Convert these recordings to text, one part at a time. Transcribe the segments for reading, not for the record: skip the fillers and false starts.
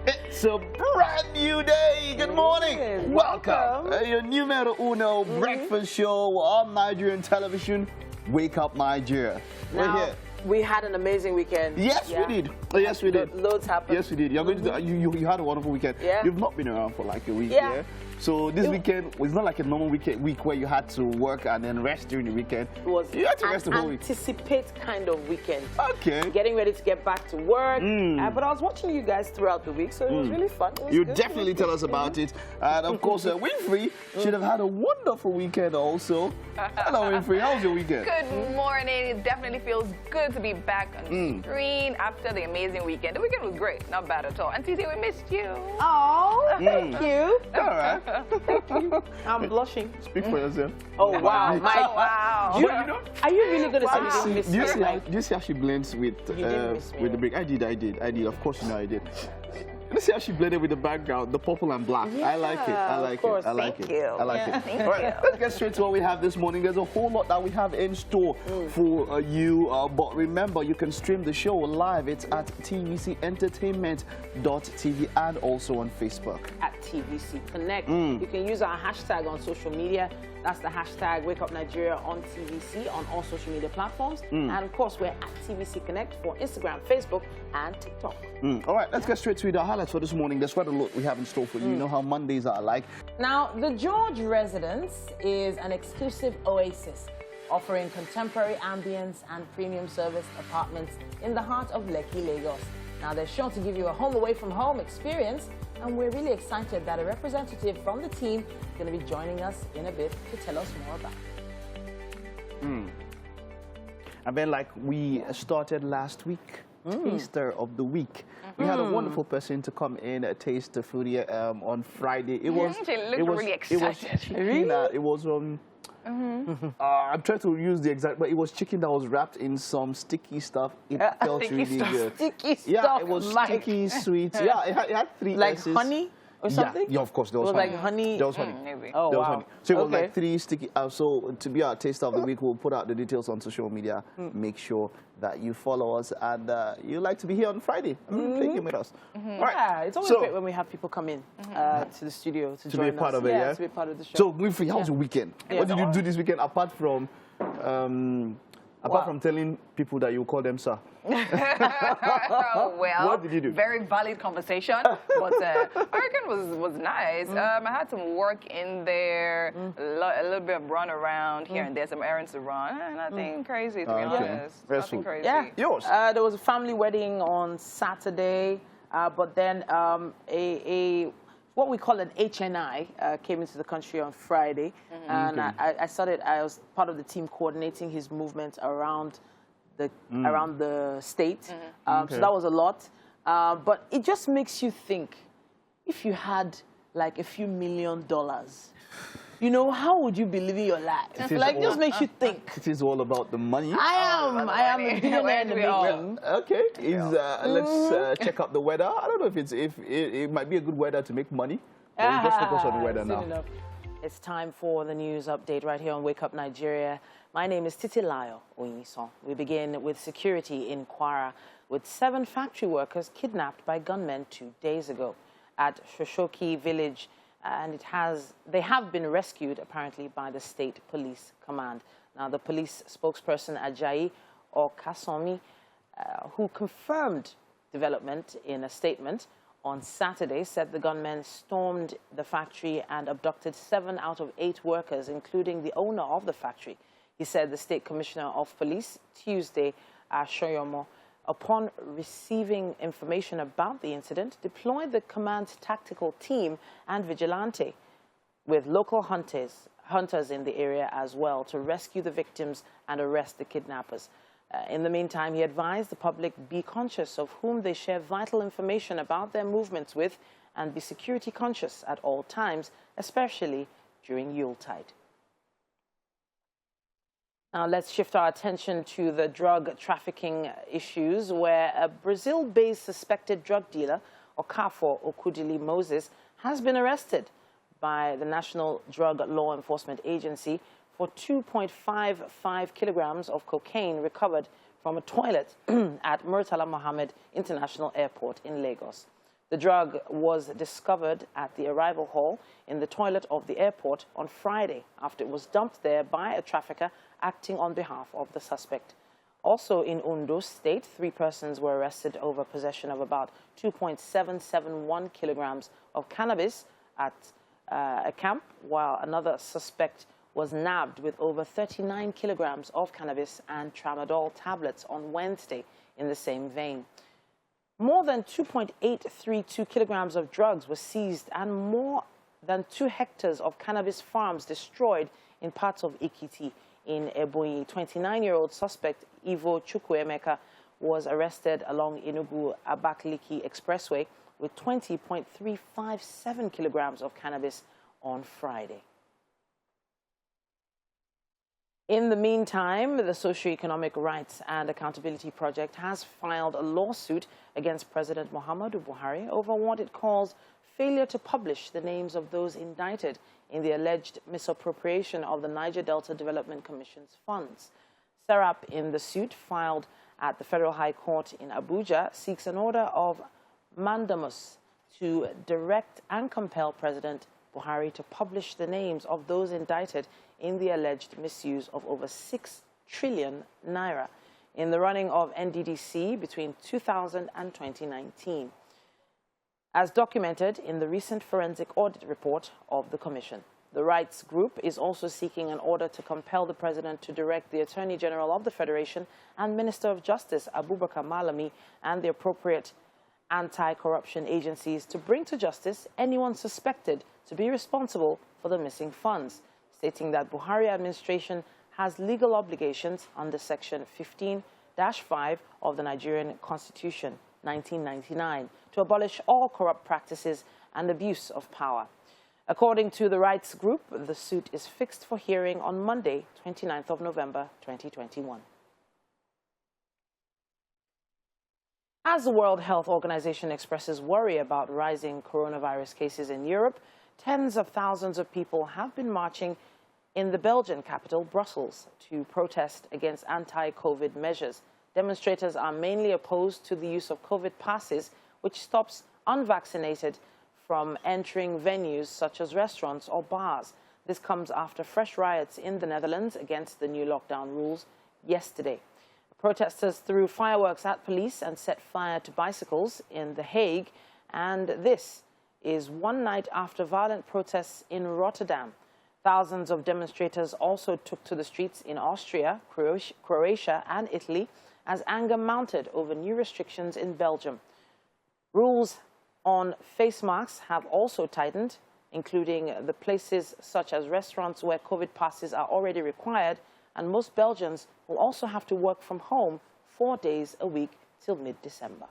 It's a brand new day. Good morning. Welcome. Your numero uno breakfast show on Nigerian television. Wake up, Nigeria. We're here. We had an amazing weekend. Yes, we did. Oh, yes, we did. Loads happened. Yes, we did. You're going to, you had a wonderful weekend. Yeah. You've not been around for like a week. Yeah. So this weekend was not like a normal week where you had to work and then rest during the weekend. It was you had to rest the whole week. Anticipate kind of weekend. Okay. Getting ready to get back to work. But I was watching you guys throughout the week, so it was really fun. You definitely tell us about it. And of course, Winfrey should have had a wonderful weekend also. Hello, Winfrey. How was your weekend? Good morning. It definitely feels good to be back on the screen after the amazing weekend. The weekend was great. Not bad at all. And Titi, we missed you. Oh, thank you. All right. Thank you. I'm blushing. Speak for yourself. Oh, wow. Wow. Are you really going to say you didn't miss me? Do you see how she blends with the break? I did. Of course, you know I did. Let's see how she blended with the background, the purple and black. Yeah, I like it. I like it. I like Thank it. you. I like it. All right, let's get straight to what we have this morning. There's a whole lot that we have in store for you. But remember, you can stream the show live. It's at tvcentertainment.tv and also on Facebook. At TVC Connect. You can use our hashtag on social media. That's the hashtag Wake Up Nigeria on TVC on all social media platforms. And of course, we're at TVC Connect for Instagram, Facebook, and TikTok. All right, let's get straight to the highlights for this morning. There's quite a lot we have in store for you. You know how Mondays are like. Now, the George Residence is an exclusive oasis offering contemporary ambience and premium service apartments in the heart of Lekki, Lagos. Now, they're sure to give you a home away from home experience, and we're really excited that a representative from the team is going to be joining us in a bit to tell us more about it. And then, like we started last week, Taster of the Week. We had a wonderful person to come in, taste the food here on Friday. It was really excited. It was I'm trying to use the exact, but it was chicken that was wrapped in some sticky stuff. It felt really good. Sticky stuff. Yeah, it was sticky, sweet. Yeah, it had three Like S's. honey or something? Yeah, of course, there was It was honey. like honey. There was honey. Maybe. Oh, There was wow. honey. So it was like three sticky. So to be our taste of the week, we'll put out the details on social media. Make sure that you follow us and you like to be here on Friday. Play game with us. All right. Yeah, it's always great when we have people come in to the studio to join be a part us. of it, yeah? To be a part of the show. So, Winfrey, how was your weekend? What did you do this weekend apart from telling people that you call them sir? Well, what did you do? Very valid conversation, but my weekend was nice. I had some work in there, a little bit of run around here and there, some errands to run. Nothing crazy, to be honest. Nothing crazy. Yeah. Yours? There was a family wedding on Saturday, but then what we call an HNI came into the country on Friday, and I was part of the team coordinating his movement around the state. So that was a lot, but it just makes you think, if you had like a few $1 million, you know, how would you be living your life? Like, just makes you think. It is all about the money. I am a billionaire in the making. Okay, let's check out the weather. I don't know if it might be a good weather to make money. But we'll just focus on the weather now. Enough. It's time for the news update right here on Wake Up Nigeria. My name is Titi Oyinson. We begin with security in Kwara, with 7 factory workers kidnapped by gunmen 2 days ago at Shoshoki village. And they have been rescued, apparently, by the State Police Command. Now, the police spokesperson, Ajayi Okasomi, who confirmed development in a statement on Saturday, said the gunmen stormed the factory and abducted 7 out of 8 workers, including the owner of the factory. He said the State Commissioner of Police, Tuesday, Shoyomo, upon receiving information about the incident, deployed the command's tactical team and vigilante with local hunters in the area as well to rescue the victims and arrest the kidnappers. In the meantime, he advised the public be conscious of whom they share vital information about their movements with and be security conscious at all times, especially during Yuletide. Now, let's shift our attention to the drug trafficking issues, where a Brazil-based suspected drug dealer, Okafor Okudili Moses, has been arrested by the National Drug Law Enforcement Agency for 2.55 kilograms of cocaine recovered from a toilet at Murtala Mohammed International Airport in Lagos. The drug was discovered at the arrival hall in the toilet of the airport on Friday after it was dumped there by a trafficker acting on behalf of the suspect. Also in Ondo State, 3 persons were arrested over possession of about 2.771 kilograms of cannabis at a camp, while another suspect was nabbed with over 39 kilograms of cannabis and tramadol tablets on Wednesday in the same vein. More than 2.832 kilograms of drugs were seized and more than 2 hectares of cannabis farms destroyed in parts of Ekiti. In Ebonyi, 29-year-old suspect Ivo Chukwuemeka was arrested along Enugu-Abakaliki Expressway with 20.357 kilograms of cannabis on Friday. In the meantime, the Socio-Economic Rights and Accountability Project has filed a lawsuit against President Muhammadu Buhari over what it calls failure to publish the names of those indicted in the alleged misappropriation of the Niger Delta Development Commission's funds. Serap, in the suit filed at the Federal High Court in Abuja, seeks an order of mandamus to direct and compel President Buhari to publish the names of those indicted in the alleged misuse of over 6 trillion naira in the running of NDDC between 2000 and 2019, as documented in the recent forensic audit report of the Commission. The rights group is also seeking an order to compel the President to direct the Attorney General of the Federation and Minister of Justice, Abubakar Malami, and the appropriate anti-corruption agencies to bring to justice anyone suspected to be responsible for the missing funds, stating that Buhari administration has legal obligations under Section 15-5 of the Nigerian Constitution, 1999, to abolish all corrupt practices and abuse of power. According to the rights group, the suit is fixed for hearing on Monday, 29th of November, 2021. As the World Health Organization expresses worry about rising coronavirus cases in Europe, tens of thousands of people have been marching in the Belgian capital, Brussels, to protest against anti-COVID measures. Demonstrators are mainly opposed to the use of COVID passes, which stops unvaccinated from entering venues such as restaurants or bars. This comes after fresh riots in the Netherlands against the new lockdown rules yesterday. Protesters threw fireworks at police and set fire to bicycles in The Hague, and this is one night after violent protests in Rotterdam. Thousands of demonstrators also took to the streets in Austria, Croatia, and Italy as anger mounted over new restrictions in Belgium. Rules on face masks have also tightened, including the places such as restaurants where COVID passes are already required, and most Belgians will also have to work from home 4 days a week till mid-December.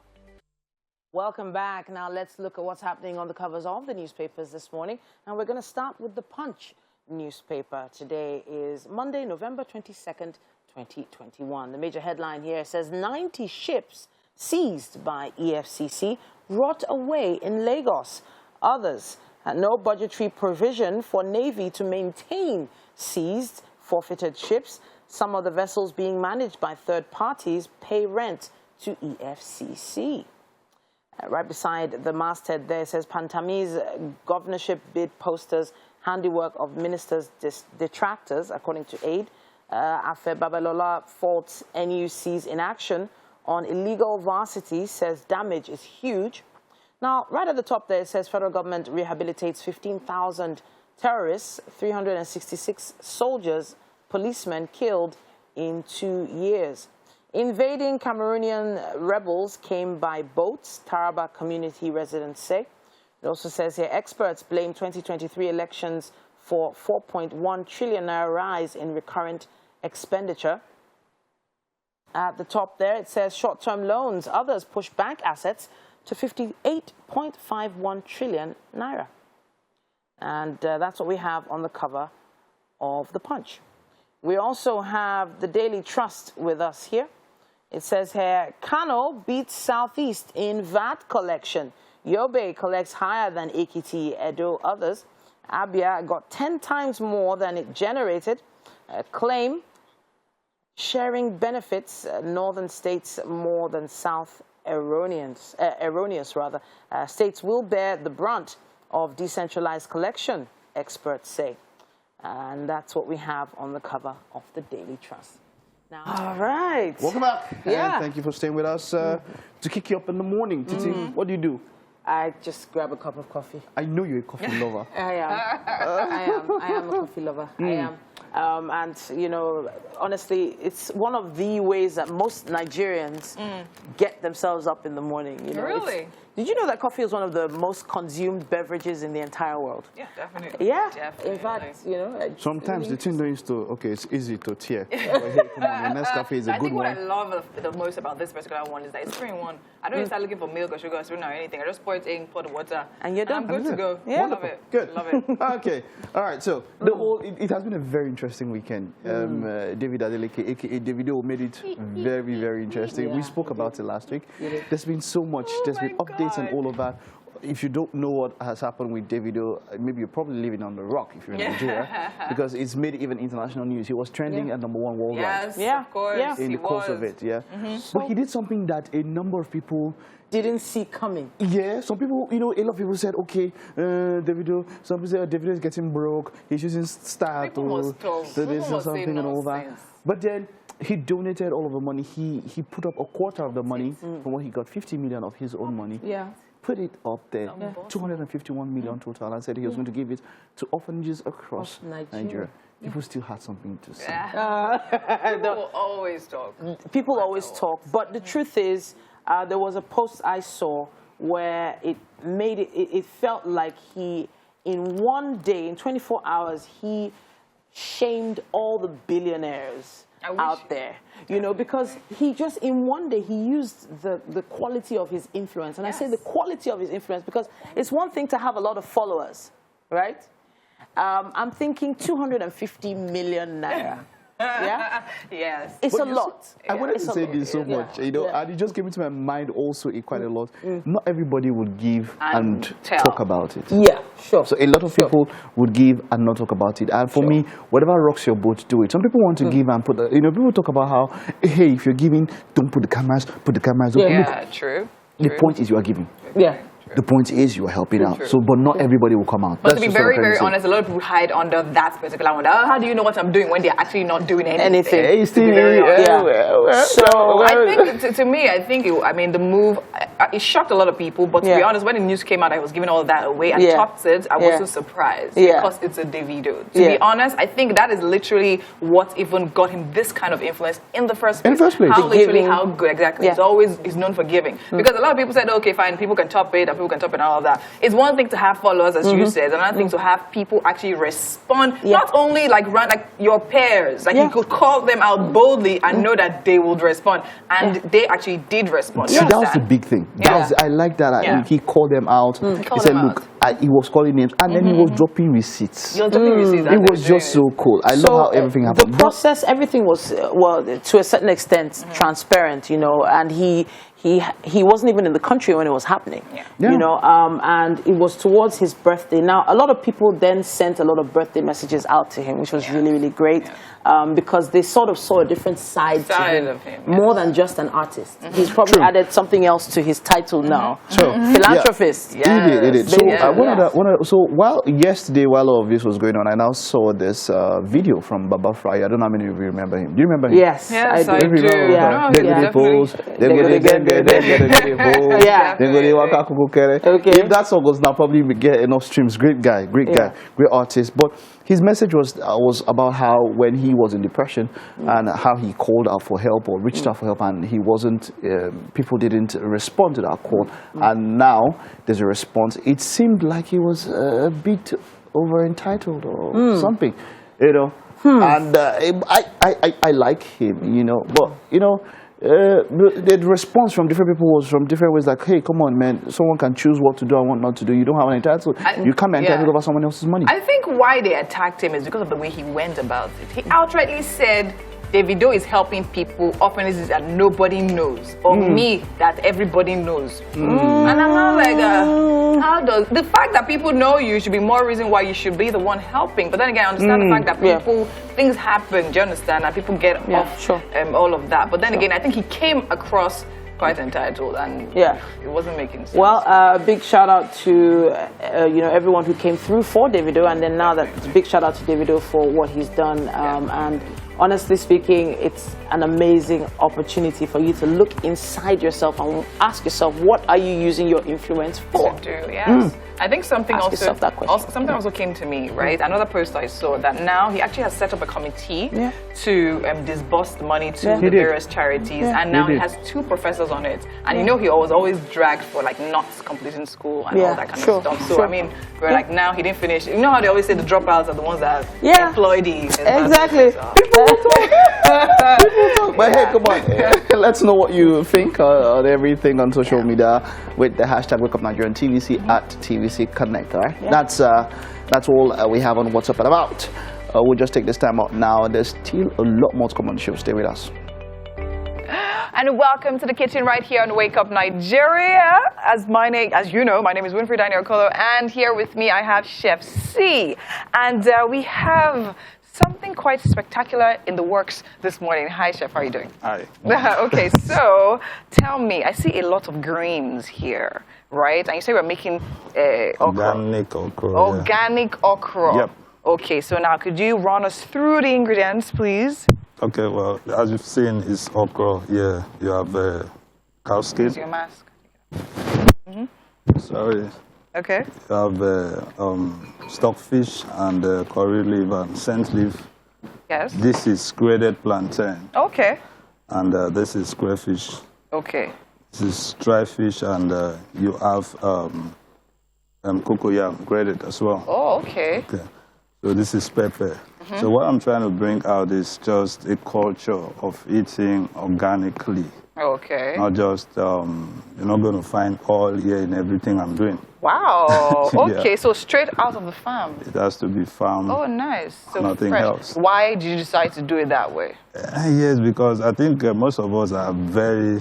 Welcome back. Now let's look at what's happening on the covers of the newspapers this morning. And we're going to start with the Punch newspaper. Today is Monday, November 22nd, 2021. The major headline here says 90 ships seized by EFCC rot away in Lagos. Others had no budgetary provision for Navy to maintain seized, forfeited ships. Some of the vessels being managed by third parties pay rent to EFCC. Right beside the masthead there says Pantami's governorship bid posters, handiwork of ministers' detractors, according to Aid. Afe Babalola faults NUC's inaction on illegal varsity, says damage is huge. Now, right at the top there, it says federal government rehabilitates 15,000 terrorists, 366 soldiers, policemen killed in 2 years. Invading Cameroonian rebels came by boats, Taraba community residents say. It also says here, experts blame 2023 elections for 4.1 trillion naira rise in recurrent expenditure. At the top there, it says short-term loans. Others push bank assets to 58.51 trillion naira. And that's what we have on the cover of the Punch. We also have the Daily Trust with us here. It says here, Kano beats Southeast in VAT collection. Yobe collects higher than Ekiti, Edo, others. Abia got 10 times more than it generated. Claim sharing benefits, northern states more than South erroneous rather, states will bear the brunt of decentralized collection, experts say. And that's what we have on the cover of the Daily Trust. Now, all right. Welcome back. Yeah. Thank you for staying with us. To kick you up in the morning, Titi, what do you do? I just grab a cup of coffee. I know you're a coffee lover. I am a coffee lover. I am. And, you know, honestly, it's one of the ways that most Nigerians get themselves up in the morning. You know, Really? Did you know that coffee is one of the most consumed beverages in the entire world? Yeah, definitely. Yeah. Definitely. In fact, you know. Sometimes the thing used to, okay, it's easy to tear. But hey, come on, the Nescafe is a I good think what one. I love the most about this particular one is that it's 3-in-1. I don't even start looking for milk or sugar or sweetener or anything. I just pour it in, pour the water, And you're done. I'm good to go. Yeah. Love it. Good. Love it. Okay. All right. So the whole it has been a very interesting weekend. David Adeleke, aka Davido, made it very, very interesting. Yeah, We spoke about it last week. did. There's been so much. There's been my updates and God. all of that. If you don't know what has happened with Davido, maybe you're probably living on the rock if you're in Nigeria, because it's made even international news. He was trending at #1 worldwide. Yes, Yeah. of course. Yeah. In the course of it, yeah. But he did something that a number of people Didn't see coming. yeah, some people, you know, a lot of people said, okay, Davido, some people said Davido is getting broke, he's using style People must talk. to this People or must say something and all that. nonsense. But then he donated all of the money. He put up a quarter of the money from what he got, 50 million of his own money. Yeah. Put it up there, 251 million total, and said he was going to give it to orphanages across Nigeria. People still had something to say. People will always talk. People always talk, but the truth is, there was a post I saw where it made it felt like he, in one day, in 24 hours, he shamed all the billionaires out there, you know, because he just, in one day, he used the quality of his influence. And I say the quality of his influence because it's one thing to have a lot of followers, right? I'm thinking 250 million naira. Yeah? Yes. It's a But you lot. see, I wanted It's to a say lot. this so much, you know, and it just came into my mind also quite a lot. Not everybody would give and tell. talk about it. Yeah, sure. So a lot of people would give and not talk about it. And for me, whatever rocks your boat, do it. Some people want to give and put, you know, people talk about how, hey, if you're giving, don't put the cameras, put the cameras. Yeah. Look, Yeah, true. the point is you are giving. Yeah. The point is you are helping out. So, but not everybody will come out. But to That's be just what I'm very, trying to very say. honest, a lot of people hide under that particular one. How do you know what I'm doing when they're actually not doing anything? Hey, To be very honest. So I think, to me, I think, I mean, the move, it shocked a lot of people. But to be Yeah. honest, when the news came out, I was giving all that away and Yeah. topped it. I Yeah. wasn't surprised Yeah. because it's a Davido. To Yeah. be honest, I think that is literally what even got him this kind of influence in the first place. In the first place. How The literally, giving. how good exactly. Yeah. He's known for giving. Because a lot of people said, okay, fine, people can top it and people can top it and all of that. It's one thing to have followers, as you said, another thing to have people actually respond. Yeah. Not only like your peers, like Yeah. you could call them out boldly and know that they would respond. And they actually did respond. See, You that was the understand? big thing. Yeah. I like that. Yeah. He called them out. He called said, them look, he was calling names. And then he was dropping receipts. You're talking receipts. It was just so cool. I love how everything happened. The process, everything was, well, to a certain extent, transparent, you know, and he wasn't even in the country when it was happening, Yeah. you know, and it was towards his birthday. Now, a lot of people then sent a lot of birthday messages out to him, which was really, really great, because they sort of saw a different side to him, of him, more than just an artist. He's probably added something else to his title now. Philanthropist. He did. So, Yes. so yesterday, while all of this was going on, I now saw this video from Fryo. I don't know how many of you remember him. Do you remember him? Yes, Yes, I I do. do. Yeah. They Yeah. go to polls, they go to polls, Yeah. they go to waka kukukere. Okay. If that song was now probably get enough streams. Great guy, great artist. But his message was about how when he was in depression and how he called out for help or reached out for help and he wasn't, people didn't respond to that call. And now there's a response. It seemed like he was a bit over entitled or something, you know. And I like him, you know, but you know, the response from different people was from different ways. Like, hey, come on, man, someone can choose what to do and what not to do. You don't have an entitled. You can't be entitled over someone else's money. I think why they attacked him is because of the way he went about it. He outrightly said, Davido is helping people, orphanages that nobody knows, or me that everybody knows. And I'm not like, how does the fact that people know you should be more reason why you should be the one helping? But then again, I understand the fact that people, things happen, do you understand? And people get off all of that. But then again, I think he came across quite entitled, and Yeah. it wasn't making sense. Well, big shout out to everyone who came through for Davido, and then now that big shout out to Davido for what he's done. And honestly speaking, it's an amazing opportunity for you to look inside yourself and ask yourself, what are you using your influence for? To do, yes. I think something Ask also, yourself that question. something also came to me, right? Another post I saw that now he actually has set up a committee to disburse the money to the various charities, and now he has 2 professors on it. And you know he was always dragged for like not completing school and all that kind of stuff. So I mean, we're like now he didn't finish. You know how they always say the dropouts are the ones that employ these. Exactly. But hey, come on, let's know what you think on everything on social media with the hashtag Wake Up Nigerian TVC at TVC Connect. All right, that's all we have on What's Up and About. We'll just take this time out now. There's still a lot more to come on the show. Stay with us. And welcome to the kitchen right here on Wake Up Nigeria. As you know, my name is Winfrey Daniel Kolo, and here with me I have Chef C. And we have something quite spectacular in the works this morning. Hi, Chef. How are you doing? Hi. Okay, so tell me, I see a lot of greens here, right? And you say we're making okra. Organic okra. Organic okra. Yep. Okay, so now could you run us through the ingredients, please? Okay, well, as you've seen, it's okra. Yeah, you have cow skin. Use your mask. Sorry. Okay. You have stockfish and curry leaf and scent leaf. Yes. This is grated plantain. Okay. And this is crayfish. Okay. This is dry fish, and you have cocoyam grated as well. Oh, okay. Okay. So this is pepper. So what I'm trying to bring out is just a culture of eating organically. Okay. Not just, you're not going to find oil here in everything I'm doing. Wow. Okay, Yeah. so straight out of the farm. It has to be farmed. Oh, nice. So Nothing fresh. else. Why did you decide to do it that way? Yes, because I think most of us are very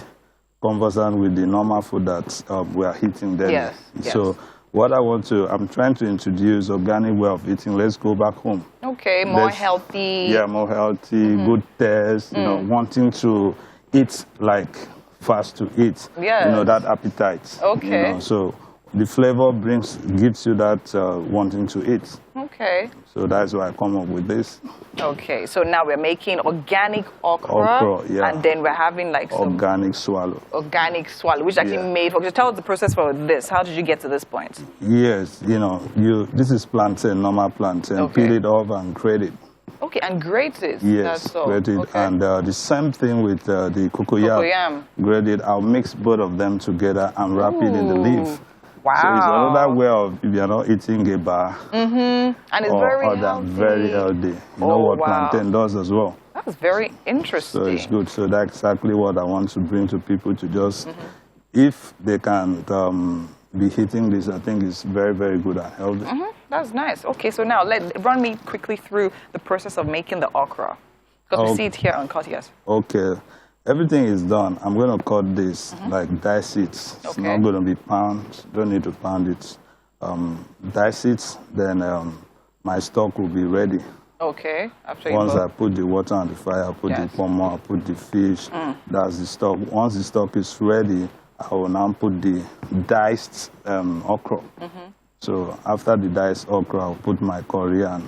conversant with the normal food that we are eating daily. Yes, So what I'm trying to introduce organic way of eating. Let's go back home. Okay, more Let's- healthy. Yeah, more healthy, good taste, wanting to eat like fast to eat. Yes. That appetite. Okay. So the flavor gives you that wanting to eat. Okay. So that's why I come up with this. Okay, so now we're making organic okra, Okra, yeah. and then we're having like some Organic swallow. organic swallow, which actually Yeah. made for. Just tell us the process for this. How did you get to this point? Yes, this is plantain, normal plantain. Okay. Peel it off and grate it. Okay, and grate it. Yes, That's all. grate it. Okay. And the same thing with the cocoyam. Cocoyam. Grate it. I'll mix both of them together and wrap it in the leaf. Wow. So it's another way of, if you're not eating a bar And it's or very other, healthy. very healthy. You know Oh, what wow. plantain does as well. That's very interesting. So it's good. So that's exactly what I want to bring to people to just, if they can be eating this, I think it's very, very good and healthy. That's nice. Okay, so now run me quickly through the process of making the okra. Because we see it here uncut, yes. Okay. Everything is done. I'm going to cut this, like dice it. It's Okay. not going to be pound. Don't need to pound it. Dice it, then my stock will be ready. Okay, after you Once I boil. put the water on the fire, I put Yes. the pomo, I put the fish. That's the stock. Once the stock is ready, I will now put the diced okra. So after the diced okra, I'll put my curry and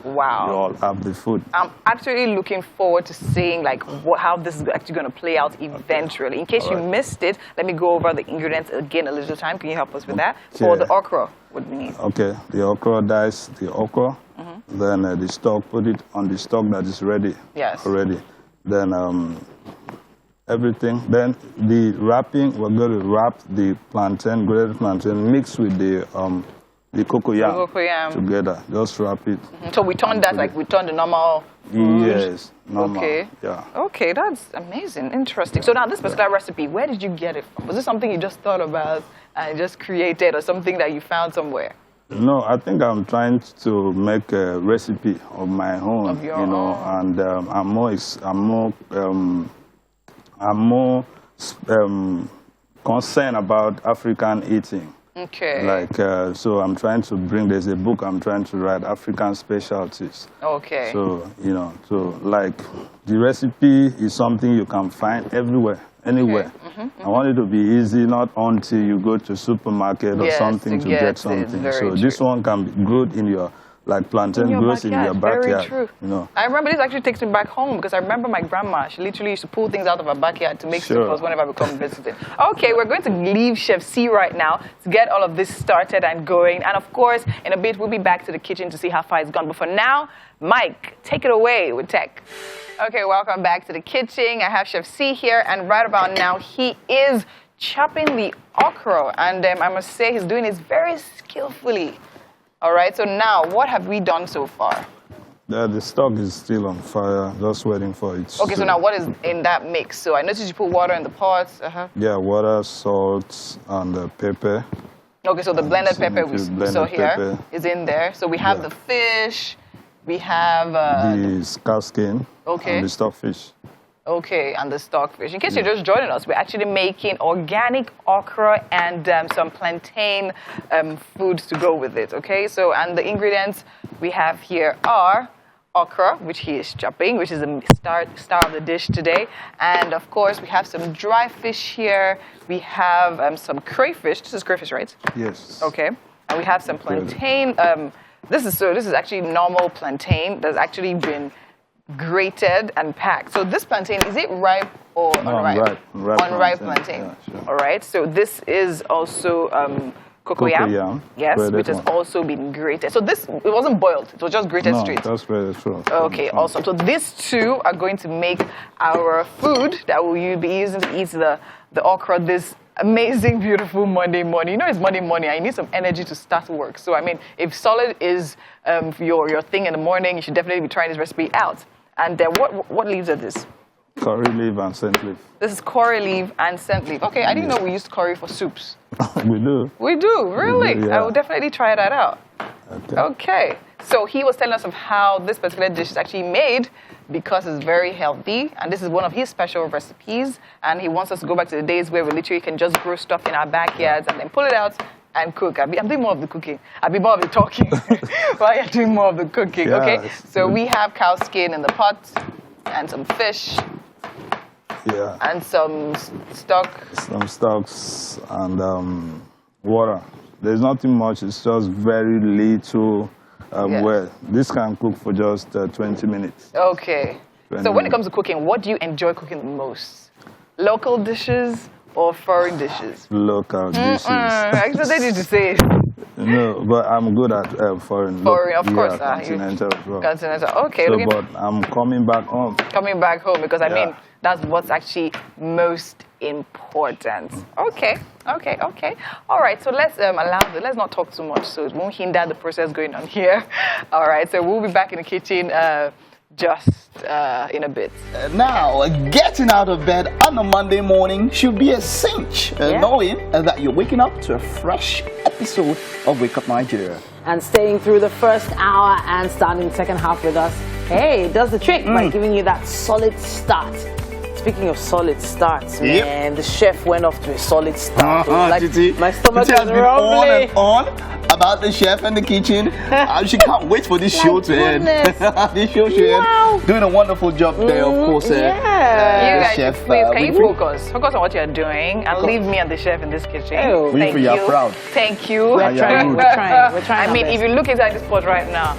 you Wow. all have the food. I'm actually looking forward to seeing like how this is actually going to play out eventually. In case you missed it, let me go over the ingredients again a little time. Can you help us with that? For Okay. the okra, what we need. Okay, the okra, dice the okra. Then the stock, put it on the stock that is ready. Yes. Already. Then everything. Then the wrapping, we're going to wrap the plantain, grated plantain, mix with the cocoyam Cocoyam. together. Just wrap it. So we turn that like we turn the normal food. Yes, normal. Okay. Yeah. Okay, that's amazing. Interesting. So now this particular recipe, where did you get it from? Was this something you just thought about and just created, or something that you found somewhere? No, I think I'm trying to make a recipe of my own, Of your and I'm more concerned about African eating. Okay. Like, so I'm trying to there's a book I'm trying to write, African Specialties. Okay. So, so like the recipe is something you can find everywhere. anywhere. I want it to be easy, not until you go to supermarket or Yes, something to get get it. something. Very So this one can be good in your, like plantain grows in your backyard. Very true. You know. I remember this actually takes me back home because I remember my grandma. She literally used to pull things out of her backyard to make soup whenever I would come visiting. Okay, we're going to leave Chef C right now to get all of this started and going. And of course, in a bit, we'll be back to the kitchen to see how far it's gone. But for now, Mike, take it away with tech. Okay, welcome back to the kitchen. I have Chef C here, and right about now, he is chopping the okra. And I must say, he's doing this very skillfully. All right, so now, what have we done so far? The stock is still on fire, just waiting for it. Okay, so now what is in that mix? So I noticed you put water in the pot. Yeah, water, salt, and pepper. Okay, so the blended pepper we saw here is in there. So we have the fish, we have... the scarf skin, okay, and the stockfish. Okay, and the stockfish. In case you're just joining us, we're actually making organic okra and some plantain foods to go with it, okay? So, and the ingredients we have here are okra, which he is chopping, which is the star of the dish today. And, of course, we have some dry fish here. We have some crayfish. This is crayfish, right? Yes. Okay. And we have some plantain. This is actually normal plantain that's actually been grated and packed. So this plantain, is it ripe or unripe? Unripe plantain. Yeah, sure. All right. So this is also cocoyam. Yes, which has also been grated. So this, it wasn't boiled. It was just grated straight. No, that's very true. Okay, awesome. So these two are going to make our food that we'll be using to eat the okra this amazing, beautiful Monday morning. You know it's Monday morning. I need some energy to start work. So, I mean, if solid is your thing in the morning, you should definitely be trying this recipe out. And what leaves are this? Curry leaf and scent leaf. This is curry leaf and scent leaf. Okay, I didn't know we used curry for soups. We do. We do, really? We do, yeah. I will definitely try that out. Okay. So he was telling us of how this particular dish is actually made because it's very healthy, and this is one of his special recipes, and he wants us to go back to the days where we literally can just grow stuff in our backyards and then pull it out and cook. I'm doing more of the cooking. I'll be more of the talking while you're doing more of the cooking, okay? So we have cow skin in the pot and some fish. Yeah. And some stock. Some stocks and water. There's nothing much. It's just very little. Well, this can cook for just 20 minutes. Okay. So when it comes to cooking, what do you enjoy cooking the most? Local dishes or foreign dishes? Local dishes. I expected you to say it. No, but I'm good at foreign. Foreign, of course. Continental as well. Continental. Okay. So, but I'm coming back home. Coming back home because I mean that's what's actually most important. Okay. All right. So let's let's not talk too much so it won't hinder the process going on here. All right. So we'll be back in the kitchen just in a bit. Now, getting out of bed on a Monday morning should be a cinch, knowing that you're waking up to a fresh episode of Wake Up Nigeria. And staying through the first hour and starting the second half with us, hey, it does the trick by giving you that solid start. Speaking of solid starts, man, the chef went off to a solid start. Titi, my stomach Titi is has been on rumbling. and on about the chef and the kitchen. She can't wait for this show to end. This show should end. Doing a wonderful job there, of course. You guys, chef, please, can you focus on what you're doing and leave me and the chef in this kitchen? Thank you. You're proud. Thank you. We're trying. I mean, if you look inside this pot right now,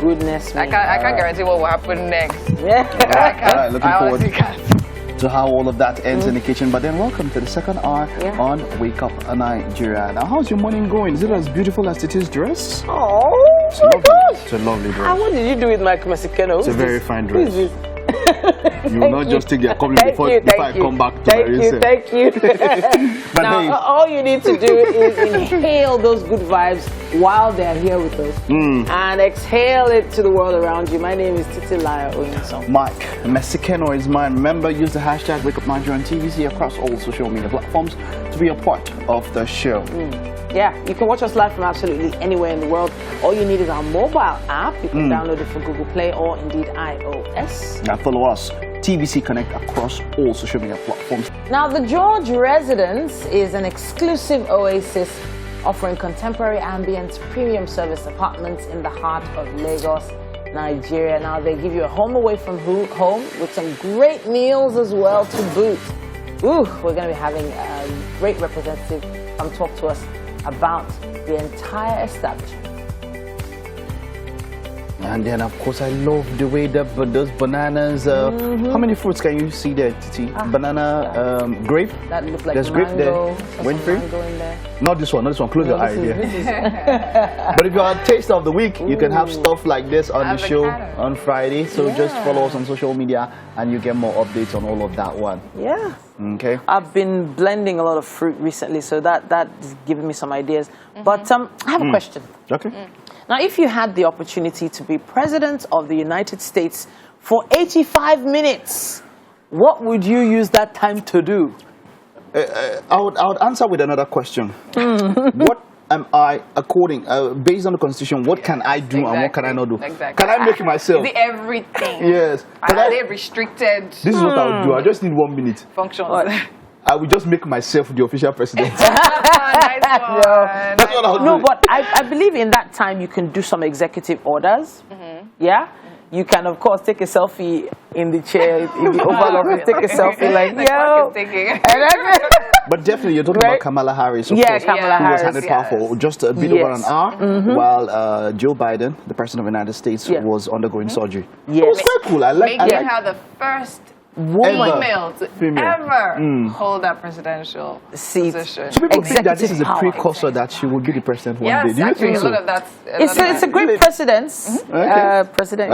goodness me. I can't guarantee what will happen next. All right, looking forward to how all of that ends in the kitchen. But then welcome to the second hour on Wake Up Nigeria. Now, how's your morning going? Is it as beautiful as Titi's dress? Oh, it's my gosh. It's a lovely dress. And what did you do with my Mexicano? It's a very fine dress. You will not just take your compliment before I come back to Thank you. But now, hey, all you need to do is inhale those good vibes while they're here with us and exhale it to the world around you. My name is Titi Mike Mexicano is mine. Remember, use the hashtag Wake Up Nigeria on TVC across all social media platforms to be a part of the show. Yeah, you can watch us live from absolutely anywhere in the world. All you need is our mobile app. You can download it from Google Play or indeed iOS. Now follow us, TVC Connect, across all social media platforms. Now, the George Residence is an exclusive oasis offering contemporary ambience premium service apartments in the heart of Lagos. Nigeria. Now they give you a home away from home with some great meals as well to boot. Ooh, we're going to be having a great representative come talk to us about the entire establishment. And then, of course, I love the way that those bananas. How many fruits can you see there, Titi? Banana, grape. That looks like There's mango. grape there. Winfrey. Mango in there. Not this one. Not this one. Close your eye. Yeah. But if you're a taste of the week, you can have stuff like this on the show on Friday. So just follow us on social media, and you get more updates on all of that one. Yeah. Okay. I've been blending a lot of fruit recently, so that's giving me some ideas. But I have a question. Okay. Now, if you had the opportunity to be president of the United States for 85 minutes, what would you use that time to do? I would answer with another question. What am I, based on the Constitution, what can I do and what can I not do? Exactly. Can I make it myself? Is it everything? Yes. Are they restricted This is what I would do. I just need 1 minute. functions? I would just make myself the official president. Nice one. That's what I would do. No, but I believe in that time you can do some executive orders. Yeah? You can, of course, take a selfie in the chair, in the Oval Office, take a selfie like, The clock yo. is ticking. But definitely, you're talking about Kamala Harris, of Yeah, course, Kamala who was Harris. handed power for just a bit over an hour, while Joe Biden, the president of the United States, was undergoing surgery. Yes. It was quite cool. I like Making her the first Ever. female to ever hold that presidential position. So people think that this is a Executive power. precursor that she will be the president one day. Yes, Do you actually, think a so? lot of that's. It's a great precedence. President.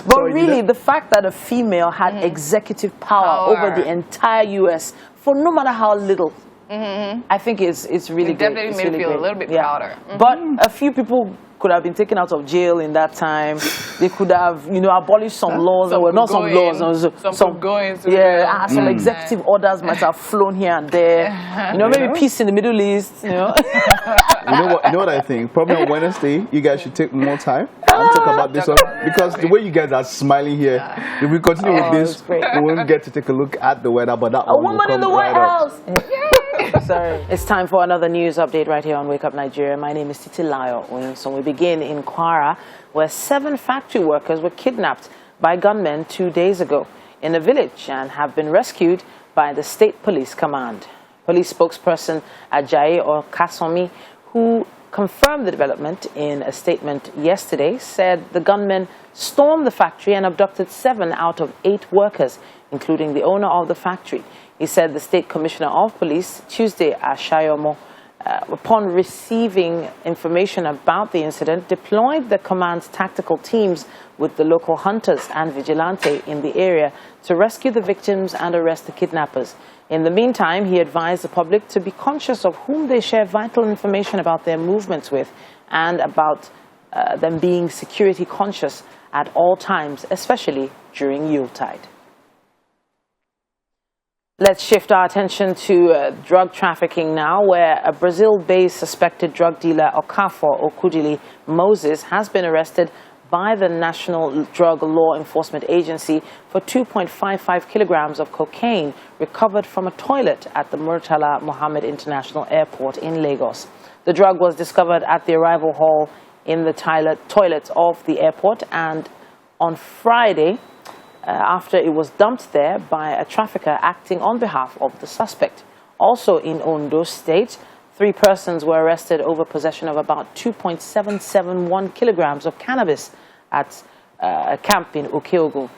But really, the fact that a female had executive power over the entire U.S. for no matter how little, I think it's really It great. definitely It's made me really feel a great. little bit prouder. But a few people could have been taken out of jail in that time. They could have, abolished some laws. Some Or not some going- laws. some going to some executive orders might have flown here and there. Maybe peace in the Middle East. You know what I think? Probably on Wednesday, you guys should take more time and talk about this one, because the way you guys are smiling here, if we continue with this, we won't get to take a look at the weather. But that A one will woman in come the White right up. House. Sorry. It's time for another news update right here on Wake Up Nigeria. My name is Titi. So we begin in Kwara, where 7 factory workers were kidnapped by gunmen 2 days ago in a village and have been rescued by the State Police Command. Police spokesperson Ajayi Okasomi, who confirmed the development in a statement yesterday, said the gunmen stormed the factory and abducted 7 out of 8 workers, including the owner of the factory. He said the State Commissioner of Police, Tuesday, Ashayomo, upon receiving information about the incident, deployed the command's tactical teams with the local hunters and vigilante in the area to rescue the victims and arrest the kidnappers. In the meantime, he advised the public to be conscious of whom they share vital information about their movements with and about them being security conscious at all times, especially during Yuletide. Let's shift our attention to drug trafficking now, where a Brazil-based suspected drug dealer, Okafor Okudili Moses, has been arrested by the National Drug Law Enforcement Agency for 2.55 kilograms of cocaine recovered from a toilet at the Murtala Mohammed International Airport in Lagos. The drug was discovered at the arrival hall in the toilet of the airport, and on Friday, after it was dumped there by a trafficker acting on behalf of the suspect. Also in Ondo State, 3 persons were arrested over possession of about 2.771 kilograms of cannabis at a camp in Okeogun.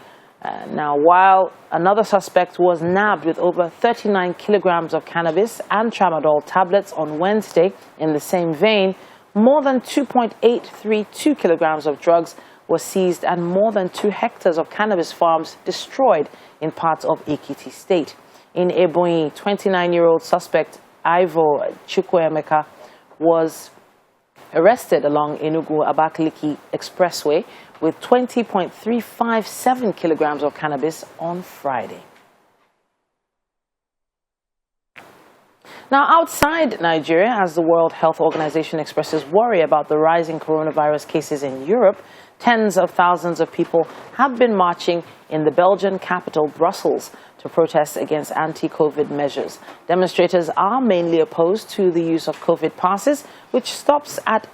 Now, while another suspect was nabbed with over 39 kilograms of cannabis and tramadol tablets on Wednesday in the same vein, more than 2.832 kilograms of drugs were seized and more than 2 hectares of cannabis farms destroyed in parts of Ekiti State. In Ebonyi, 29-year-old suspect Ivo Chukwuemeka was arrested along Enugu-Abakaliki Expressway with 20.357 kilograms of cannabis on Friday. Now, outside Nigeria, as the World Health Organization expresses worry about the rising coronavirus cases in Europe, tens of thousands of people have been marching in the Belgian capital, Brussels, to protest against anti-COVID measures. Demonstrators are mainly opposed to the use of COVID passes, which stops at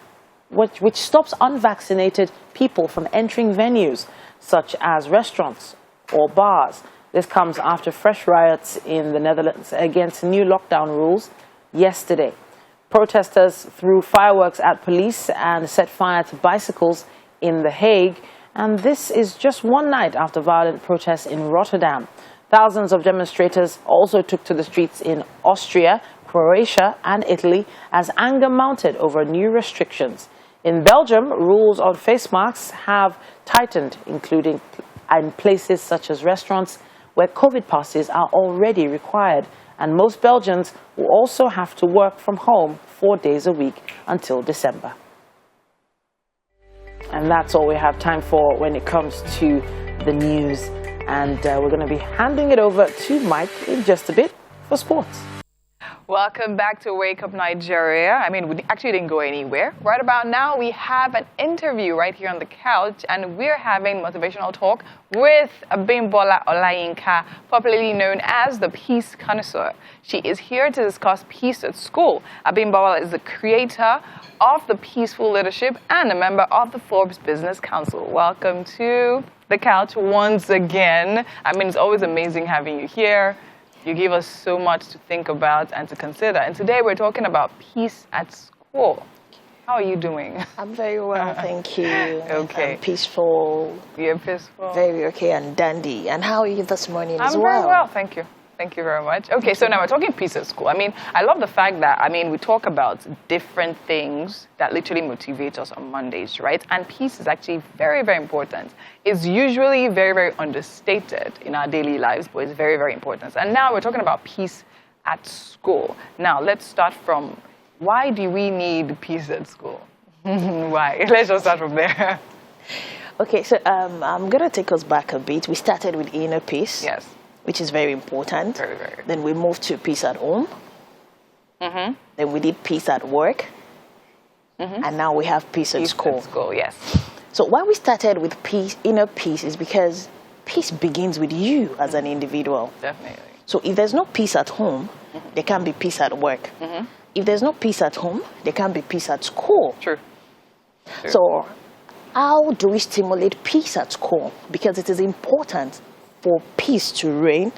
which stops unvaccinated people from entering venues such as restaurants or bars. This comes after fresh riots in the Netherlands against new lockdown rules yesterday. Protesters threw fireworks at police and set fire to bicycles in The Hague. And this is just one night after violent protests in Rotterdam. Thousands of demonstrators also took to the streets in Austria, Croatia and Italy as anger mounted over new restrictions. In Belgium, rules on face masks have tightened, including in places such as restaurants where COVID passes are already required. And most Belgians will also have to work from home 4 days a week until December. And that's all we have time for when it comes to the news. And we're going to be handing it over to Mike in just a bit for sports. Welcome back to Wake Up Nigeria. I mean, we actually didn't go anywhere. Right about now, we have an interview right here on the couch, and we're having motivational talk with Abimbola Olayinka, popularly known as the Peace Connoisseur. She is here to discuss peace at school. Abimbola is the creator of the Peaceful Leadership and a member of the Forbes Business Council. Welcome to the couch once again. I mean, it's always amazing having you here. You give us so much to think about and to consider. And today we're talking about peace at school. How are you doing? I'm very well, thank you. Okay. I'm peaceful. You're peaceful? Very okay and dandy. And how are you this morning as well? I'm very well, thank you. Thank you very much. Okay, so now we're talking peace at school. I mean, I love the fact that, we talk about different things that literally motivate us on Mondays, right? And peace is actually very, very important. It's usually very, very understated in our daily lives, but it's very, very important. And now we're talking about peace at school. Now, let's start from, why do we need peace at school? Why? Let's just start from there. Okay, so I'm going to take us back a bit. We started with inner peace. Yes. Which is very important. Very, very. Then we moved to peace at home. Mm-hmm. Then we did peace at work. Mm-hmm. And now we have peace at school. At school, yes. So why we started with peace, inner peace, is because peace begins with you as an individual. Definitely. So if there's no peace at home, there can't be peace at work. Mm-hmm. If there's no peace at home, there can't be peace at school. True. So how do we stimulate peace at school? Because it is important for peace to reign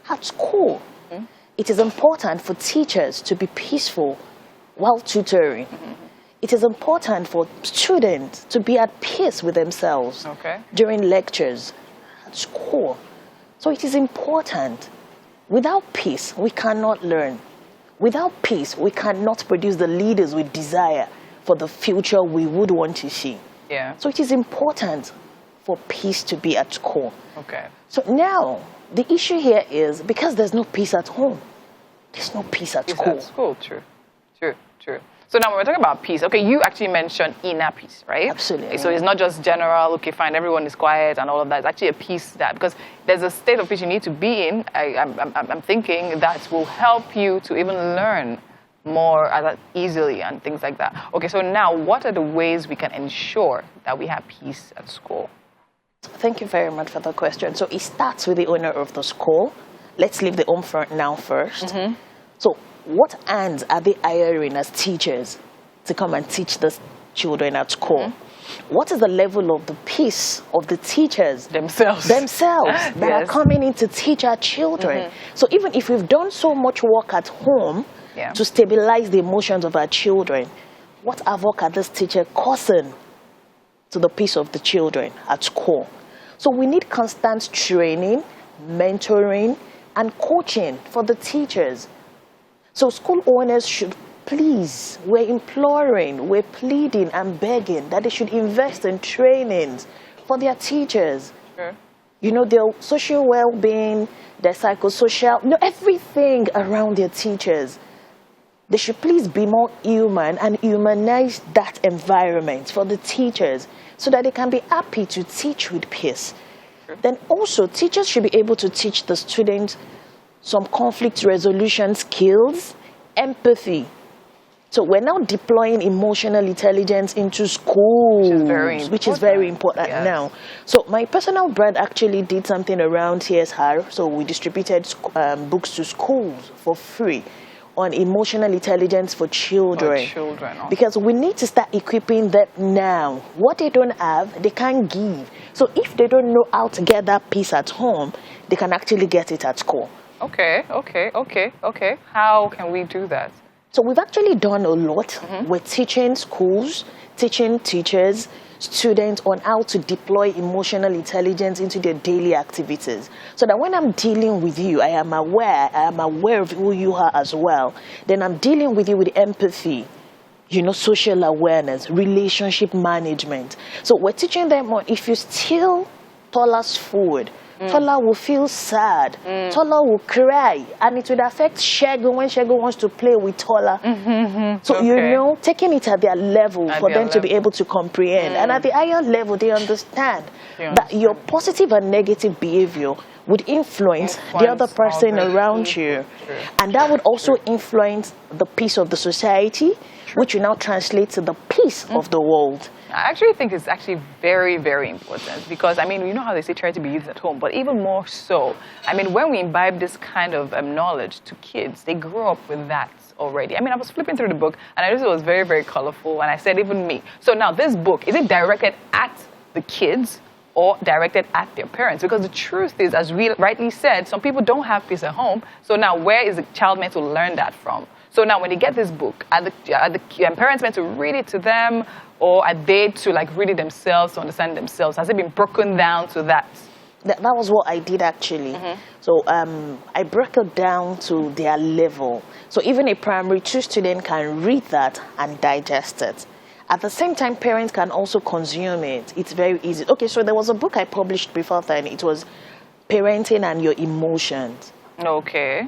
at school. Mm-hmm. It is important for teachers to be peaceful while tutoring. Mm-hmm. It is important for students to be at peace with themselves during lectures at school. So it is important. Without peace, we cannot learn. Without peace, we cannot produce the leaders we desire for the future we would want to see. Yeah. So it is important for peace to be at school. Okay. So now, the issue here is, because there's no peace at home, there's no peace at school. Peace at school, true. So now when we're talking about peace, okay, you actually mentioned inner peace, right? Absolutely. So it's not just general, okay, fine, everyone is quiet and all of that. It's actually a peace that, because there's a state of peace you need to be in, I'm thinking that will help you to even learn more easily and things like that. Okay, so now what are the ways we can ensure that we have peace at school? Thank you very much for the question. So it starts with the owner of the school. Let's leave the home front now first. Mm-hmm. So what hands are they hiring as teachers to come and teach the children at school? Mm-hmm. What is the level of the peace of the teachers themselves that are coming in to teach our children? Mm-hmm. So even if we've done so much work at home to stabilize the emotions of our children, what havoc are this teacher causing to the peace of the children at school? So we need constant training, mentoring, and coaching for the teachers. So school owners should please, we're imploring, we're pleading and begging that they should invest in trainings for their teachers. Sure. You know, their social well-being, their psychosocial, everything around their teachers. They should please be more human and humanize that environment for the teachers so that they can be happy to teach with peace. Sure. Then also, teachers should be able to teach the students some conflict resolution skills, empathy. So we're now deploying emotional intelligence into schools, which is very important now. So my personal brand actually did something around TSR. So we distributed books to schools for free. on emotional intelligence for children. For children. Okay. Because we need to start equipping them now. What they don't have, they can't give. So if they don't know how to get that peace at home, they can actually get it at school. Okay. How can we do that? So we've actually done a lot. We're teaching schools, teaching teachers, students on how to deploy emotional intelligence into their daily activities. So that when I'm dealing with you, I am aware of who you are as well. Then I'm dealing with you with empathy, social awareness, relationship management. So we're teaching them on if you steal Tola's food, Tola will feel sad. Tola will cry. And it would affect Shego when Shego wants to play with Tola. So, taking it at their level for them to be able to comprehend. And at the higher level, they understand that your positive and negative behavior would influence the other person around you. And that would also influence the peace of the society, which will now translate to the peace of the world. I actually think it's actually very, very important because, you know how they say try to be youth at home, but even more so, when we imbibe this kind of knowledge to kids, they grow up with that already. I was flipping through the book and I noticed it was very, very colorful and I said, even me. So now this book, is it directed at the kids or directed at their parents? Because the truth is, as we rightly said, some people don't have peace at home. So now where is the child meant to learn that from? So now when they get this book, are the parents meant to read it to them, or are they to read it themselves, to understand themselves? Has it been broken down to that? That was what I did actually. So I broke it down to their level. So even a primary 2 student can read that and digest it. At the same time, parents can also consume it. It's very easy. Okay, so there was a book I published before then. It was Parenting and Your Emotions. Okay.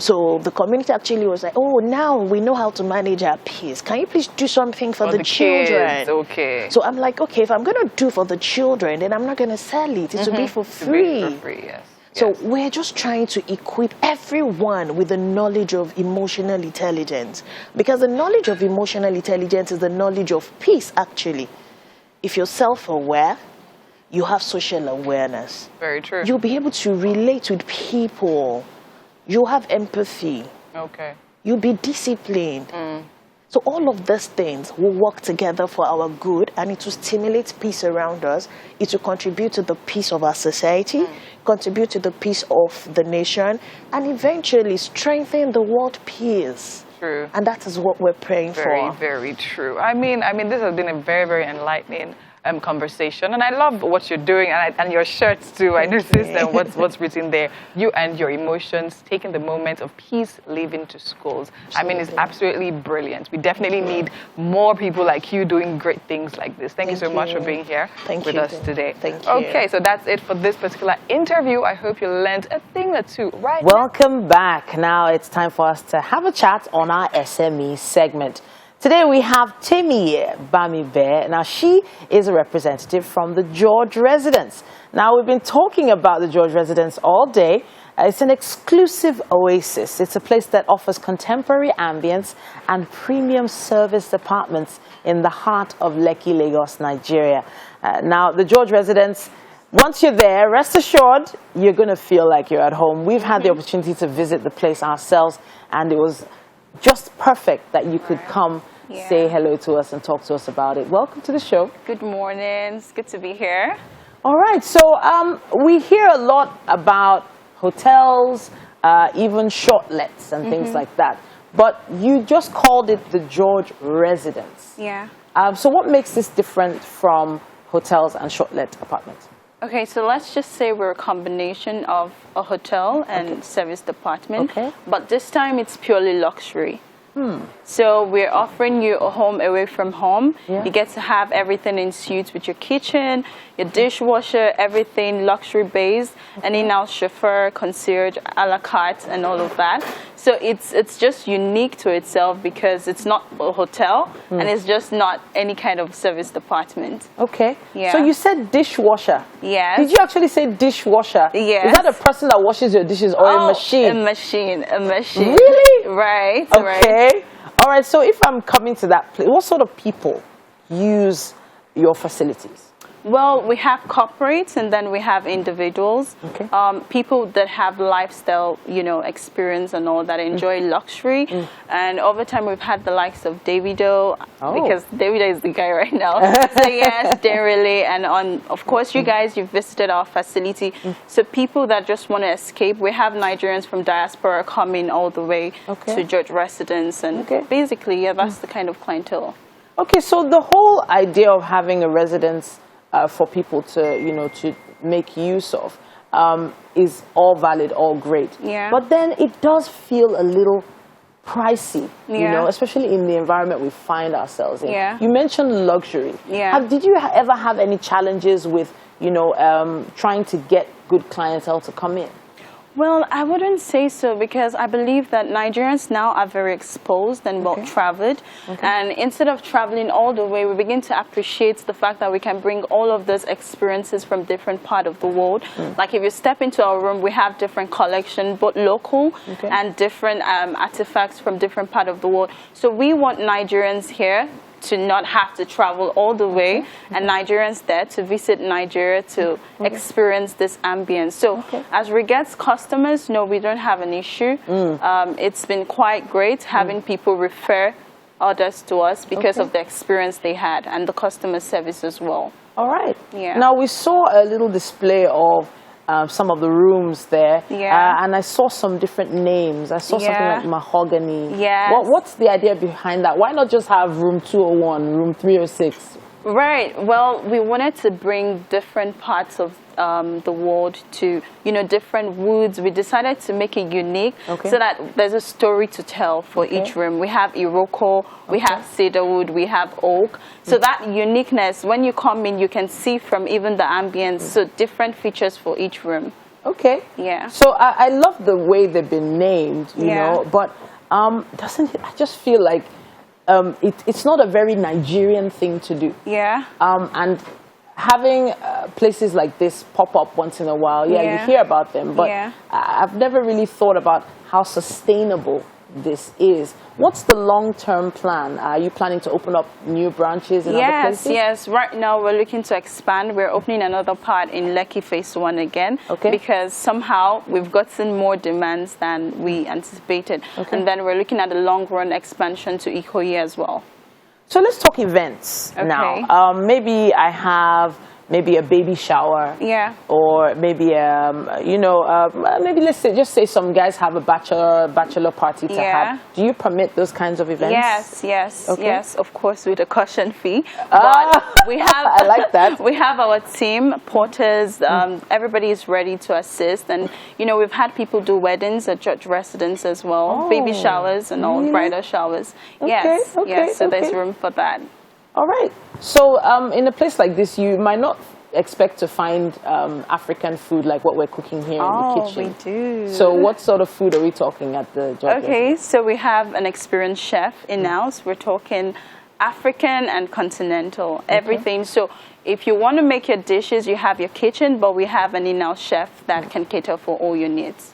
So the community actually was like, oh, now we know how to manage our peace. Can you please do something for the children? Kids. Okay. So I'm like, okay, if I'm going to do for the children, then I'm not going to sell it. It will be for free. For free, yes. So we're just trying to equip everyone with the knowledge of emotional intelligence. Because the knowledge of emotional intelligence is the knowledge of peace, actually. If you're self-aware, you have social awareness. Very true. You'll be able to relate with people. You'll have empathy. Okay. You'll be disciplined. So all of these things will work together for our good, and it will stimulate peace around us. It will contribute to the peace of our society, contribute to the peace of the nation, and eventually strengthen the world peace. True. And that is what we're praying for. Very, very true. This has been a very, very enlightening conversation, and I love what you're doing, and your shirts too. I noticed what's written there. You and your emotions, taking the moment of peace, leaving to schools. It's absolutely brilliant. We definitely need more people like you doing great things like this. Thank you so much for being here with us today. Thank you. Okay, so that's it for this particular interview. I hope you learned a thing or two. Right. Welcome back. Now it's time for us to have a chat on our SME segment. Today we have Temi Bamibe. Now she is a representative from the George residence. Now we've been talking about the George residence all day. It's an exclusive oasis. It's a place that offers contemporary ambience and premium service apartments in the heart of Lekki, Lagos, Nigeria. Now the George residence, once you're there, rest assured, you're going to feel like you're at home. We've had the opportunity to visit the place ourselves, and it was just perfect that you could come say hello to us and talk to us about it. Welcome to the show. Good morning. It's good to be here. All right. So we hear a lot about hotels, even shortlets and things like that. But you just called it the George residence. Yeah. So what makes this different from hotels and shortlet apartments? Okay, so let's just say we're a combination of a hotel and service department. Okay. But this time it's purely luxury. So we're offering you a home away from home. You get to have everything in suite with your kitchen, your dishwasher, everything luxury based, and in-house chauffeur, concierge, a la carte, and all of that. So it's just unique to itself because it's not a hotel and it's just not any kind of service department. Okay. Yeah. So you said dishwasher. Yes. Did you actually say dishwasher? Yes. Is that a person that washes your dishes or a machine? A machine. Really? Right. Okay. Right. All right. So if I'm coming to that place, what sort of people use your facilities? Well, we have corporates and then we have individuals, people that have lifestyle, experience and all that enjoy luxury. And over time, we've had the likes of Davido, because Davido is the guy right now. So yes, Derele, and of course, you guys, you've visited our facility. So people that just want to escape, we have Nigerians from diaspora coming all the way to George residence, and basically, that's the kind of clientele. Okay, so the whole idea of having a residence for people to, to make use of is all valid, all great. Yeah. But then it does feel a little pricey, especially in the environment we find ourselves in. Yeah. You mentioned luxury. Yeah. Did you ever have any challenges with, trying to get good clientele to come in? Well, I wouldn't say so, because I believe that Nigerians now are very exposed and well-traveled. And instead of traveling all the way, we begin to appreciate the fact that we can bring all of those experiences from different parts of the world. Like if you step into our room, we have different collections, both local and different artifacts from different parts of the world. So we want Nigerians here to not have to travel all the way, and Nigerians there to visit Nigeria to experience this ambience. So as regards customers, no, we don't have an issue. It's been quite great having people refer others to us because of the experience they had and the customer service as well. All right. Yeah. Now, we saw a little display of some of the rooms there, and I saw some different names. I saw something like mahogany. Yes. What's the idea behind that? Why not just have room 201, room 306? Right. Well, we wanted to bring different parts of the world to, different woods. We decided to make it unique so that there's a story to tell for each room. We have Iroko, we have cedarwood, we have oak. So that uniqueness, when you come in, you can see from even the ambience, so different features for each room. Okay. Yeah. So I love the way they've been named, you know, but doesn't it, I just feel like it's not a very Nigerian thing to do. Yeah. And having places like this pop up once in a while, you hear about them, but I've never really thought about how sustainable this is. What's the long-term plan? Are you planning to open up new branches in other places? Yes. Right now we're looking to expand. We're opening another part in Lekki Phase 1 again, because somehow we've gotten more demands than we anticipated. And then we're looking at a long-run expansion to Ikoyi as well. So let's talk events now. Maybe I have maybe a baby shower. Yeah. Or maybe maybe let's just say some guys have a bachelor party to have. Do you permit those kinds of events? Yes, of course, with a caution fee. But we have I like that. We have our team, porters, everybody is ready to assist, and we've had people do weddings at church residence as well, baby showers and all, bridal showers. Yes, so there's room for that. All right. So in a place like this, you might not expect to find African food like what we're cooking here in the kitchen. We do. So what sort of food are we talking at the George? Okay, so we have an experienced chef in-house. We're talking African and continental, everything. So if you want to make your dishes, you have your kitchen, but we have an in-house chef that can cater for all your needs.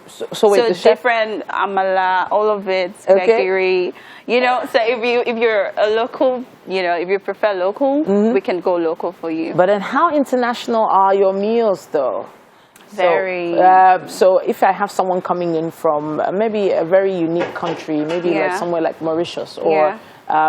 So wait, the chef? Different amala, all of it, spaghetti, so if you're a local, if you prefer local, we can go local for you. But then how international are your meals though? Very. So if I have someone coming in from maybe a very unique country, maybe like somewhere like Mauritius or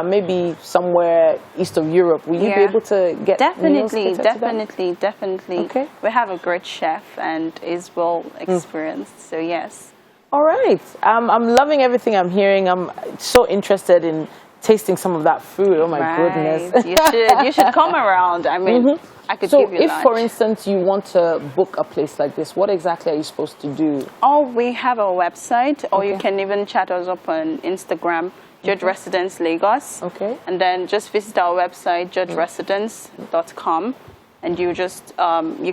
maybe somewhere east of Europe, will you be able to get meals catered to them? Definitely. Okay. We have a great chef and is well experienced, so yes. All right. I'm loving everything I'm hearing. I'm so interested in tasting some of that food. Oh my goodness. You should come around. I mean, I could give you if, lunch. for instance, you want to book a place like this, what exactly are you supposed to do? We have our website, or you can even chat us up on Instagram, George Residence Lagos. Okay. And then just visit our website, georgeresidence.com, and you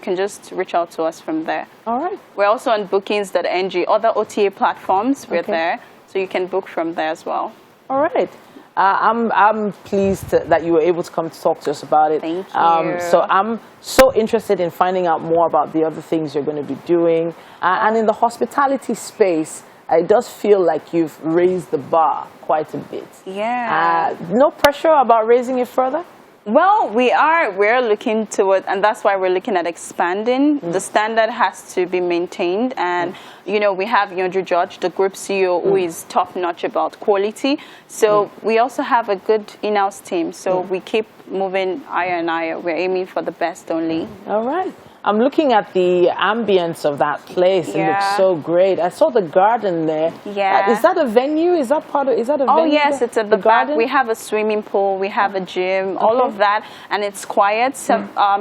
can just reach out to us from there. All right. We're also on bookings.ng, other OTA platforms. We're there, so you can book from there as well. All right. I'm pleased that you were able to come to talk to us about it. Thank you. So I'm so interested in finding out more about the other things you're going to be doing. And in the hospitality space, it does feel like you've raised the bar quite a bit. Yeah. No pressure about raising it further? Well, we're looking to it, and that's why we're looking at expanding. The standard has to be maintained, and you know, we have Yonju George, the group CEO, who is top notch about quality. So we also have a good in-house team. So we keep moving higher and higher. We're aiming for the best only. All right. I'm looking at the ambience of that place. It looks so great. I saw the garden there. Yeah. Is that a venue? Is that part of? Is that a venue? Oh yes, it's at the back. garden? We have a swimming pool. We have a gym. All of that, and it's quiet. So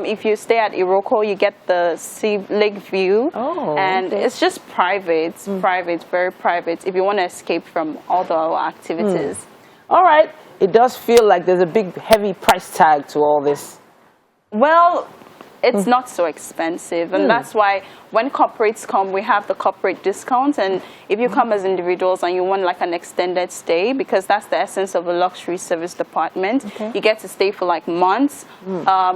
if you stay at Iroko, you get the sea lake view. Oh, and it's just private. It's private, very private. If you want to escape from all the activities. All right. It does feel like there's a big, heavy price tag to all this. Well, it's not so expensive, and that's why when corporates come, we have the corporate discounts, and if you come as individuals and you want like an extended stay, because that's the essence of a luxury service department, you get to stay for like months,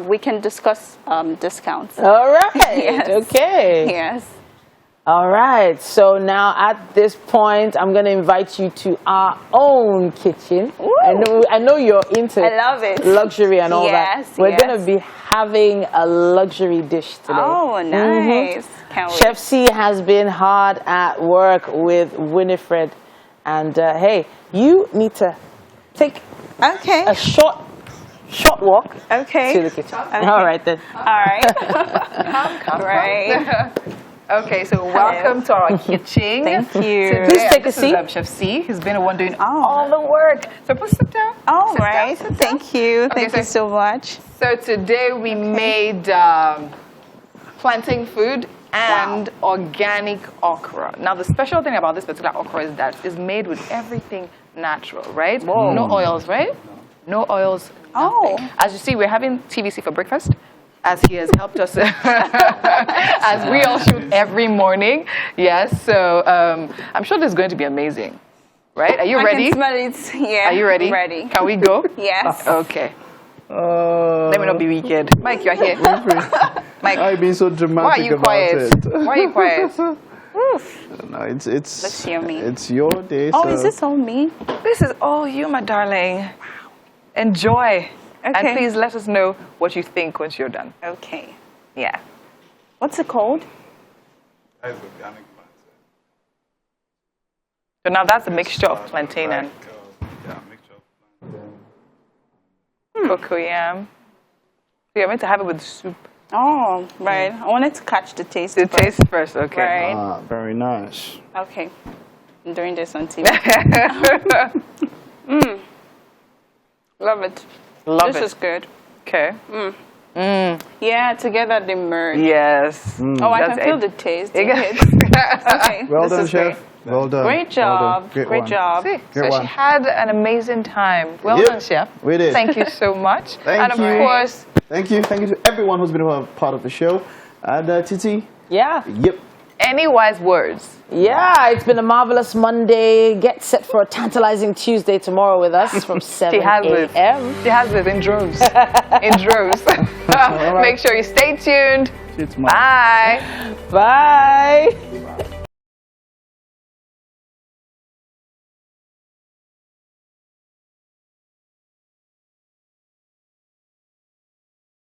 we can discuss discounts. All right. Yes. Okay. Yes. All right. So now at this point, I'm going to invite you to our own kitchen. I know you're into I love it. luxury and all Yes, that. We're yes. going to be having a luxury dish today. Oh, nice. Can't wait. Chef C has been hard at work with Winifred. And hey, you need to take a short walk to the kitchen. Okay. All right then. All right. Right. Okay, so welcome to our kitchen. Thank you. Today, Please take a this seat. is Chef C, who's been the one doing all the work. So please sit down. All Sit down, right. sit down. Thank you. Okay, Thank you so much. So today we made plantain food and organic okra. Now the special thing about this particular okra is that it's made with everything natural, right? No oils, right? No oils, nothing. As you see, we're having TVC for breakfast, as he has helped us, as we all shoot every morning. Yes, so I'm sure this is going to be amazing, right? Are you ready? I can smell it. Yeah. Are you ready? Ready. Can we go? Yes. Okay. Let me not be wicked. Mike, you're here. Mike, I've been so why are dramatic you about quiet? it. Why are you quiet? No, it's Looks yummy. it's your day. Oh, so is this all me? This is all you, my darling. Wow. Enjoy. And Okay. please let us know what you think once you're done. Okay. Yeah. What's it called? So now that's a mixture of plantain and cocoyam. So you're meant to have it with soup. Oh, right. I wanted to catch the taste. The first. taste first, okay. Right. Ah, very nice. Okay. I'm doing this on TV. Love it. Love this it. is good. Okay. Yeah, together they merge. Yes. Oh, I That's can feel it. the taste. You of get- it. Okay. Well this done, is chef. Great. Well done. Great job. Well done. Great one. job. See, so Great she one. had an amazing time. Well Yep. done, chef. We did. Thank you so much. Thank and of you. course, Thank you to everyone who's been a part of the show. And Titi, Yeah. yep. any wise words? Yeah, it's been a marvelous Monday. Get set for a tantalizing Tuesday tomorrow with us from 7 She has it. a.m. She has it in droves. In droves. Make sure you stay tuned. It's my Bye. Bye.